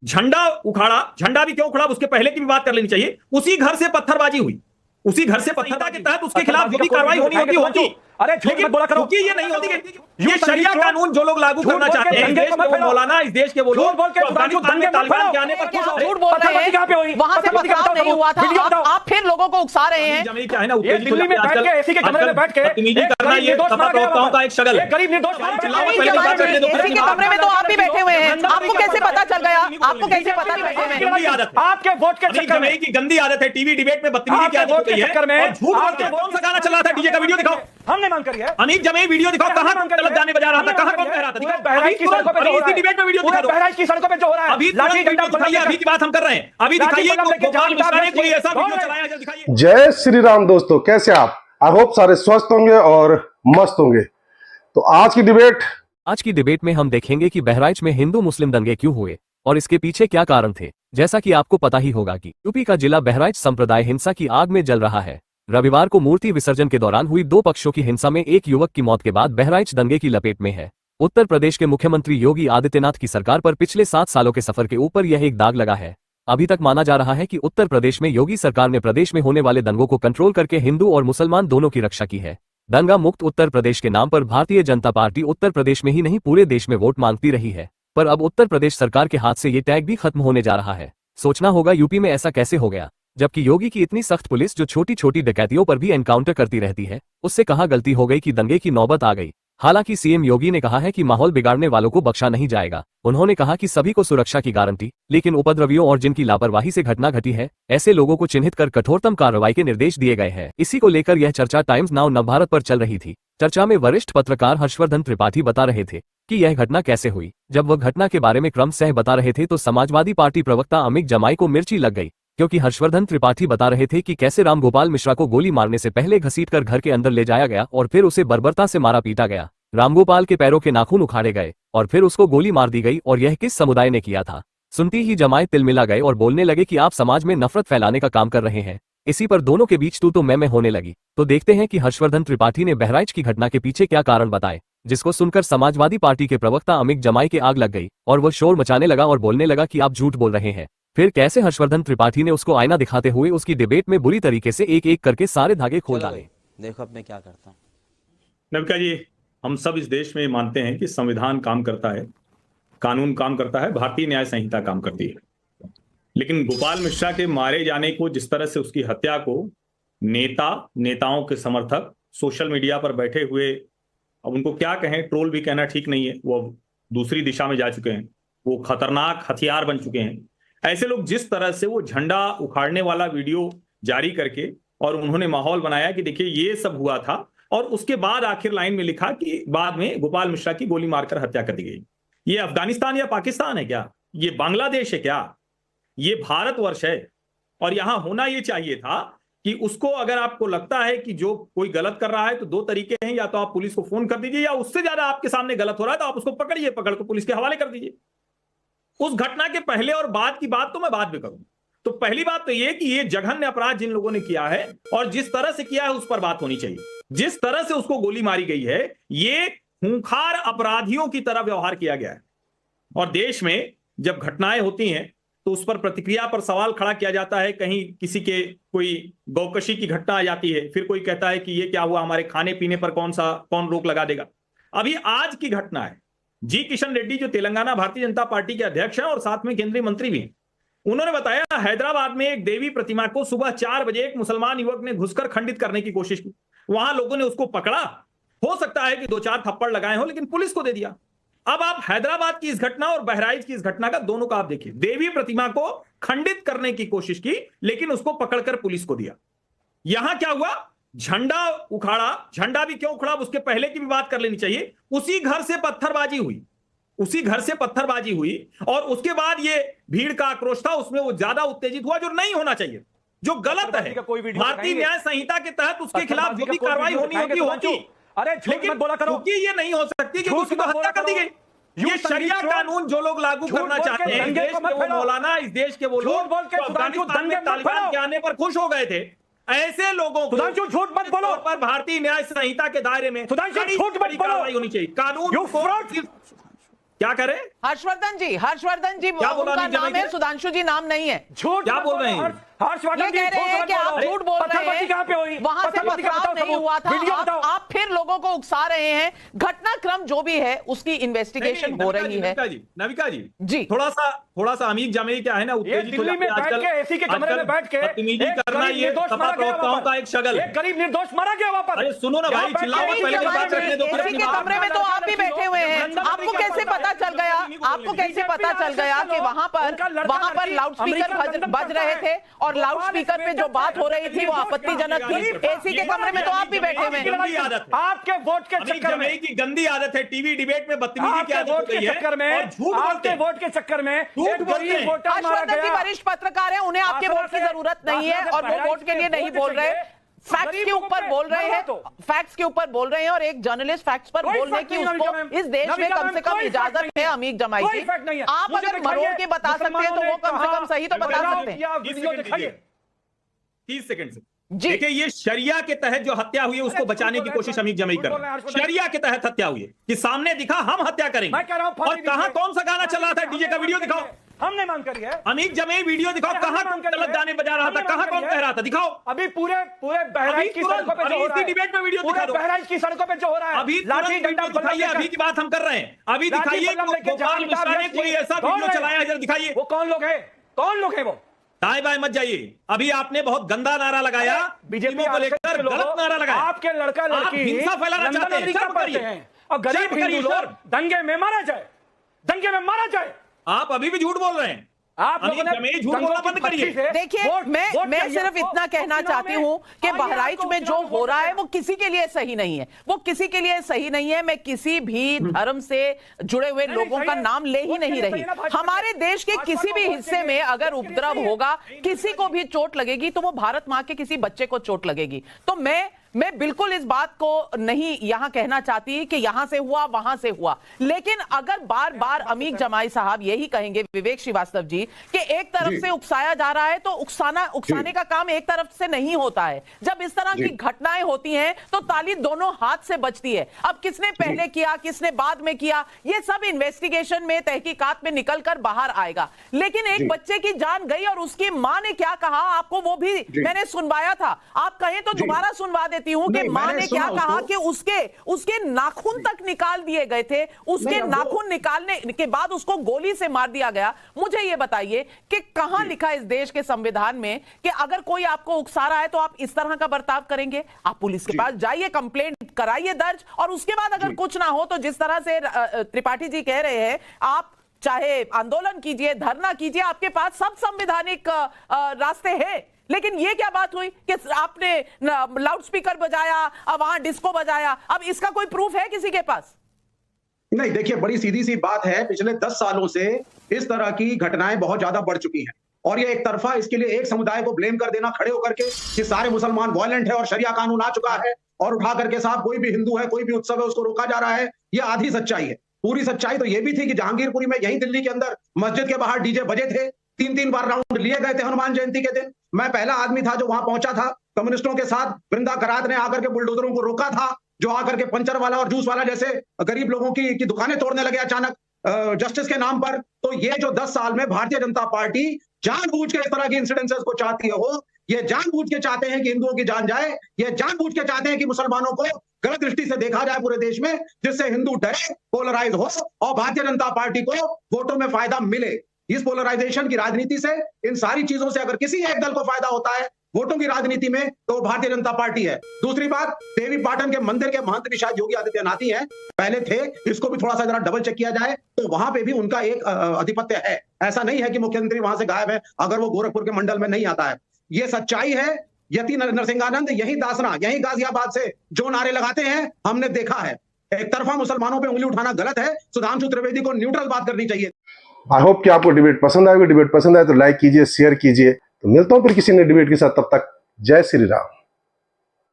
झंडा उखाड़ा, झंडा भी क्यों उखड़ा उसके पहले की भी बात कर लेनी चाहिए। उसी घर से पत्थरबाजी हुई, उसी घर से पत्थरबाजी के तहत उसके खिलाफ जो भी कार्रवाई होनी होगी होगी। अरे लेकिन क्योंकि ये नहीं होती, ये शरिया कानून जो लोग लागू करना चाहते हैं, इस देश के वो मौलाना, इस देश के वो लोग अफगानिस्तान में तालिबान के आने पर खुश हो रहे हैं। झूठ बोल रहे हैं, वहां से पथराव नहीं हुआ था, आप फिर लोगों को उकसा रहे हैं। जमीन क्या है ना, ये दिल्ली में बैठ के एसी के कमरे में बैठ के बदतमीजी करना, ये सपा प्रवक्ताओं का एक शगल है। गरीब निर्दोष एसी के कमरे में तो आप भी बैठे हुए हैं, आपको कैसे पता चल गया? आपको कैसे पता बैठे हुए हैं? आपके वोट के चक्कर में की गंदी आदत है, टीवी डिबेट में बदतमीजी की आदत होती है और झूठ बोलते हैं। कौन सा गाना चल रहा था, डीजे का वीडियो दिखाओ, हमने मांग करी है। अनिल जमे वीडियो दिखाओ, कहां गलत गाने बजा रहा था, कहां कौन कह रहा था? बहराइच की सड़कों पे इसी डिबेट में वीडियो दिखा दो, बहराइच की सड़कों पे जो हो रहा है, अभी लाठी डंडा दिखाइए, अभी की बात हम कर रहे हैं, अभी दिखाइए गोपाल मिश्रा ने कोई ऐसा वीडियो चलाया है, दिखाइए। जय श्री राम दोस्तों, कैसे आप? आई होप सारे स्वस्थ होंगे और मस्त होंगे। तो आज की डिबेट में हम देखेंगे कि बहराइच में हिंदू मुस्लिम दंगे क्यों हुए और इसके पीछे क्या कारण थे। जैसा कि आपको पता ही होगा कि यूपी का जिला बहराइच संप्रदाय हिंसा की आग में जल रहा है। रविवार को मूर्ति विसर्जन के दौरान हुई दो पक्षों की हिंसा में एक युवक की मौत के बाद बहराइच दंगे की लपेट में है। उत्तर प्रदेश के मुख्यमंत्री योगी आदित्यनाथ की सरकार पर पिछले 7 सालों के सफर के ऊपर यह एक दाग लगा है। अभी तक माना जा रहा है कि उत्तर प्रदेश में योगी सरकार ने प्रदेश में होने वाले दंगों को कंट्रोल करके हिंदू और मुसलमान दोनों की रक्षा की है। दंगा मुक्त उत्तर प्रदेश के नाम पर भारतीय जनता पार्टी उत्तर प्रदेश में ही नहीं पूरे देश में वोट मांगती रही है, पर अब उत्तर प्रदेश सरकार के हाथ से ये टैग भी खत्म होने जा रहा है। सोचना होगा यूपी में ऐसा कैसे हो गया, जबकि योगी की इतनी सख्त पुलिस जो छोटी छोटी डकैतियों पर भी एनकाउंटर करती रहती है, उससे कहां गलती हो गई कि दंगे की नौबत आ गई। हालांकि सीएम योगी ने कहा है कि माहौल बिगाड़ने वालों को बख्शा नहीं जाएगा। उन्होंने कहा कि सभी को सुरक्षा की गारंटी, लेकिन उपद्रवियों और जिनकी लापरवाही से घटना घटी है, ऐसे लोगों को चिन्हित कर कठोरतम कार्रवाई के निर्देश दिए गए हैं। इसी को लेकर यह चर्चा टाइम्स नाउ नवभारत पर चल रही थी। चर्चा में वरिष्ठ पत्रकार हर्षवर्धन त्रिपाठी बता रहे थे कि यह घटना कैसे हुई। जब वह घटना के बारे में क्रमशः बता रहे थे तो समाजवादी पार्टी प्रवक्ता अमित जमाई को मिर्ची लग गई, क्योंकि हर्षवर्धन त्रिपाठी बता रहे थे कि कैसे रामगोपाल मिश्रा को गोली मारने से पहले घसीटकर घर के अंदर ले जाया गया और फिर उसे बर्बरता से मारा पीटा गया। रामगोपाल के पैरों के नाखून उखाड़े गए और फिर उसको गोली मार दी गई और यह किस समुदाय ने किया था। सुनती ही जमाई तिलमिला गए और बोलने लगे कि आप समाज में नफरत फैलाने का काम कर रहे हैं। इसी पर दोनों के बीच तू तो मैं होने लगी। तो देखते हैं कि हर्षवर्धन त्रिपाठी ने बहराइच की घटना के पीछे क्या कारण बताए, जिसको सुनकर समाजवादी पार्टी के प्रवक्ता अमित जमाई के आग लग गई और वह शोर मचाने लगा और बोलने लगा कि आप झूठ बोल रहे हैं। फिर कैसे हर्षवर्धन त्रिपाठी ने उसको आईना दिखाते हुए उसकी डिबेट में बुरी तरीके से एक एक करके सारे धागे खोल डाले। देखो अब मैं क्या करता हूँ। नवका जी, हम सब इस देश में मानते हैं कि संविधान काम करता है, कानून काम करता है, भारतीय न्याय संहिता काम करती है। लेकिन गोपाल मिश्रा के मारे जाने को, जिस तरह से उसकी हत्या को नेताओं के समर्थक सोशल मीडिया पर बैठे हुए, अब उनको क्या कहें, ट्रोल भी कहना ठीक नहीं है, वो दूसरी दिशा में जा चुके हैं, वो खतरनाक हथियार बन चुके हैं। ऐसे लोग जिस तरह से वो झंडा उखाड़ने वाला वीडियो जारी करके और उन्होंने माहौल बनाया कि देखिए ये सब हुआ था, और उसके बाद आखिर लाइन में लिखा कि बाद में गोपाल मिश्रा की गोली मारकर हत्या कर दी गई। ये अफगानिस्तान या पाकिस्तान है क्या? ये बांग्लादेश है क्या? ये भारतवर्ष है। और यहां होना ये चाहिए था कि उसको, अगर आपको लगता है कि जो कोई गलत कर रहा है तो दो तरीके हैं, या तो आप पुलिस को फोन कर दीजिए, या उससे ज्यादा आपके सामने गलत हो रहा है तो आप उसको पकड़िए, पकड़ को पुलिस के हवाले कर दीजिए। उस घटना के पहले और बाद की बात तो मैं बाद में करूंगा। तो पहली बात तो ये कि ये जघन्य अपराध जिन लोगों ने किया है और जिस तरह से किया है उस पर बात होनी चाहिए। जिस तरह से उसको गोली मारी गई है, ये खूंखार अपराधियों की तरह व्यवहार किया गया है। और देश में जब घटनाएं होती हैं तो उस पर प्रतिक्रिया पर सवाल खड़ा किया जाता है। कहीं किसी के कोई गौकशी की घटना आ जाती है, फिर कोई कहता है कि ये क्या हुआ, हमारे खाने पीने पर कौन रोक लगा देगा। अभी आज की घटना है, जी किशन रेड्डी जो तेलंगाना भारतीय जनता पार्टी के अध्यक्ष हैं और साथ में केंद्रीय मंत्री भी, उन्होंने बताया हैदराबाद में एक देवी प्रतिमा को सुबह 4 बजे एक मुसलमान युवक ने घुसकर खंडित करने की कोशिश की। वहां लोगों ने उसको पकड़ा, हो सकता है कि 2-4 थप्पड़ लगाए हो, लेकिन पुलिस को दे दिया। अब आप हैदराबाद की इस घटना और बहराइच की इस घटना का दोनों का आप देखिए। देवी प्रतिमा को खंडित करने की कोशिश की, लेकिन उसको पकड़कर पुलिस को दिया। यहां क्या हुआ, झंडा उखाड़ा। झंडा भी क्यों उखड़ा उसके पहले की भी बात कर लेनी चाहिए। उसी घर से पत्थरबाजी हुई, उसी घर से पत्थरबाजी हुई और उसके बाद ये भीड़ का आक्रोश था, उसमें वो ज्यादा उत्तेजित हुआ, जो नहीं होना चाहिए, जो गलत है। भारतीय न्याय संहिता के तहत उसके खिलाफ जो भी कार्रवाई होनी होगी। अरे लेकिन क्योंकि ये नहीं हो सकती कि उसकी तो हत्या कर दी गई। ये शरिया कानून जो लोग लागू करना चाहते हैं, इस देश के वो मौलाना, इस देश के वो लोग अफगानिस्तान में तालिबान के आने पर खुश हो गए थे, ऐसे लोगों को झूठ मत बोलो पर भारतीय न्याय संहिता के दायरे में झूठ मत बोलो होनी चाहिए। कानून क्या करे? हर्षवर्धन जी क्या बोला उनका अमित जमाई नाम है, ने? सुधांशु जी नाम नहीं है। झूठ क्या बोल रहे हैं? हर्षवर्धन ये जी कह रहे हैं कि आप झूठ बोल रहे हैं, कहाँ पे हुई? वहां से पत्थरपत्ती का पथराव बताओ नहीं सबूत, हुआ था। वीडियो बताओ। आप फिर लोगों को उकसा रहे हैं। घटनाक्रम जो भी है उसकी इन्वेस्टिगेशन हो रही है। नविका जी, जी। थोड़ा सा अमित जमाई क्या है ना, ये उत्तेजित हो दिल्ली में जाते हैं बैठ के एसी के कमरे में बैठ के बदतमीजी एक करना, गरीब ये निर्दोष सपा मारा गया प्रवक्ताओं वहाँ का पर। एक शगल। एक गरीब निर्दोष मारा गया वहाँ पर। अरे सुनो ना भाई, यहाँ बैठ चिल्लाओ के मत, पहले अमित की बात रखने दो, जमाई, फिर एसी अपनी के बात कमरे में तो आप भी बैठे हुए हैं। आपको कैसे पता चल गया, आपको कैसे पता चल गया कि वहां पर लाउडस्पीकर बज रहे थे और लाउडस्पीकर पे जो बात हो रही थी वो आपत्तिजनक थी? एसी के कमरे में तो आप भी बैठे हुए हैं। गंदी आदत है। आपके वोट के अमित चक्कर जमाई में, की गंदी आदत है, टीवी डिबेट में बदतमीजी की आपके आदत हो वोट के गई है चक्कर में, और झूठ बोलते आपके हैं। वोट के चक्कर में झूठ एक बोलते गरीब हैं। वोटर मारा हर्षवर्धन जी गया। वरिष्ठ पत्रकार हैं, उन्हें आपके वोट की जरूरत नहीं है और वो वोट के लिए नहीं बोल रहे, फैक्ट्स के ऊपर बोल रहे हैं, फैक्ट्स के ऊपर बोल रहे हैं। और एक जर्नलिस्ट फैक्ट्स पर बोलने की उसको इस देश में कम से कम इजाजत है। अमीक जमाई जी, आप अगर मरोड़ के बता सकते हैं तो वो कम से कम सही तो बता सकते हैं। 30 सेकंड से जी। देखिए, ये शरिया के तहत जो हत्या हुई है उसको बचाने की कोशिश अमीक जमाई कर रहे हैं। शरिया के तहत हत्या हुई है कि सामने दिखा हम हत्या करेंगे। मैं कह रहा हूं, और कहां कौन सा गाना चल रहा था, डीजे का वीडियो दिखाओ। हमने मांग करी है। अमीक जमाई वीडियो दिखाओ, कहां कौन गलत गाने बजा रहा था, कहां कौन कह रहा था, दिखाओ। अभी पूरे बहराइच की सड़कों पे जो हो रहा है, डिबेट में वीडियो दिखा दो। बहराइच की सड़कों पे जो हो रहा है, अभी लाठी डंडा दिखाइए, अभी की बात हम कर रहे हैं। अभी दिखाइए गोपाल मिश्रा ने कोई ऐसा वीडियो चलाया है, जरा दिखाइए। वो कौन लोग है, कौन लोग है वो? दाएं बाएं मत जाइए। अभी आपने बहुत गंदा नारा लगाया, बीजेपी को लेकर गलत नारा लगाया। आपके लड़का आप लड़की हिंसा फैलाना चाहते हैं, अमेरिका शर्म पढ़ते करिए। हैं और गरीब शर्म करिए, हिंदू लोग शर्म। दंगे में मारा जाए, दंगे में मारा जाए। आप अभी भी झूठ बोल रहे हैं। आप अमीक जमाई झूठ बोलना बंद करिए। देखिए, मैं सिर्फ इतना कहना चाहती हूं कि बहराइच में जो हो रहा है वो किसी के लिए सही नहीं है, वो किसी के लिए सही नहीं है। मैं किसी भी धर्म से जुड़े हुए लोगों का नाम ले ही नहीं रही। हमारे देश के किसी भी हिस्से में अगर उपद्रव होगा, किसी को भी चोट लगेगी तो वो भारत मां के किसी बच्चे को चोट लगेगी। तो मैं बिल्कुल इस बात को नहीं यहां कहना चाहती कि यहां से हुआ वहां से हुआ, लेकिन अगर बार बार अमीक जमाई साहब यही कहेंगे, विवेक श्रीवास्तव जी, कि एक तरफ से उकसाया जा रहा है तो उकसाने का काम एक तरफ से नहीं होता है। जब इस तरह की घटनाएं होती हैं तो ताली दोनों हाथ से बजती है। अब किसने पहले किया, किसने बाद में किया, ये सब इन्वेस्टिगेशन में, तहकीकात में निकल कर बाहर आएगा। लेकिन एक बच्चे की जान गई और उसकी मां ने क्या कहा, आपको वो भी मैंने सुनवाया था। आप कहें तो दोबारा सुनवा देती हूं कि मां ने क्या कहा कि उसके नाखून तक निकाल दिए गए थे, उसके नाखून निकालने के बाद उसको गोली से मार दिया गया। मुझे यह बताइए कि कहां लिखा इस देश के संविधान में कि अगर कोई आपको उकसा रहा है तो आप इस तरह का बर्ताव करेंगे? आप पुलिस के पास जाइए, कंप्लेंट कराइए दर्ज, और उसके बाद अगर कुछ ना हो तो जिस तरह से त्रिपाठी जी कह रहे हैं, आप चाहे आंदोलन कीजिए, धरना कीजिए, आपके पास सब संवैधानिक रास्ते हैं। लेकिन ये क्या बात हुई कि आपने लाउडस्पीकर बजाया, अब वहां डिस्को बजाया? अब इसका कोई प्रूफ है किसी के पास? नहीं, देखिए, बड़ी सीधी सी बात है, पिछले 10 सालों से इस तरह की घटनाएं बहुत ज्यादा बढ़ चुकी हैं और ये एक तरफा, इसके लिए एक समुदाय को ब्लेम कर देना खड़े होकर के कि सारे मुसलमान वायलेंट है और शरिया कानून आ चुका है और उठा करके साहब कोई भी हिंदू है, कोई भी उत्सव है, उसको रोका जा रहा है, ये आधी सच्चाई है। पूरी सच्चाई तो ये भी थी कि जहांगीरपुरी में, यही दिल्ली के अंदर, मस्जिद के बाहर डीजे बजे थे, 3-3 बार राउंड लिए गए थे हनुमान जयंती के दिन। मैं पहला आदमी था जो वहां पहुंचा था, कम्युनिस्टों के साथ वृंदा करात ने आकर के बुलडोजरों को रोका था, जो आकर के पंचर वाला और जूस वाला जैसे गरीब लोगों की दुकानें तोड़ने लगे अचानक जस्टिस के नाम पर। तो ये जो 10 साल में भारतीय जनता पार्टी जानबूझ के इस तरह की इंसिडेंसेस को चाहती है, वो ये जानबूझ के चाहते हैं कि हिंदुओं की जान जाए, ये जानबूझ के चाहते हैं कि मुसलमानों को गलत दृष्टि से देखा जाए पूरे देश में, जिससे हिंदू डरे, पोलराइज हो और भारतीय जनता पार्टी को वोटों में फायदा मिले। इस पोलराइजेशन की राजनीति से, इन सारी चीजों से अगर किसी एक दल को फायदा होता है वोटों की राजनीति में, तो भारतीय जनता पार्टी है। दूसरी बात, देवी पाटन के मंदिर के महंत भी शायद योगी आदित्यनाथ ही हैं, पहले थे, इसको भी थोड़ा सा जरा डबल चेक किया जाए तो वहां पे भी उनका एक आधिपत्य है। ऐसा नहीं है कि मुख्यमंत्री वहां से गायब है अगर वो गोरखपुर के मंडल में नहीं आता है। ये सच्चाई है। यति नरसिंहानंद यही दासना, यही गाजियाबाद से जो नारे लगाते हैं, हमने देखा है। एक तरफा मुसलमानों पे उंगली उठाना गलत है। सुधांशु त्रिवेदी को न्यूट्रल बात करनी चाहिए। आई होप कि आपको डिबेट पसंद आएगी। डिबेट पसंद आए तो लाइक कीजिए, शेयर कीजिए। तो मिलता हूं फिर किसी नए डिबेट के साथ, तब तक जय श्री राम।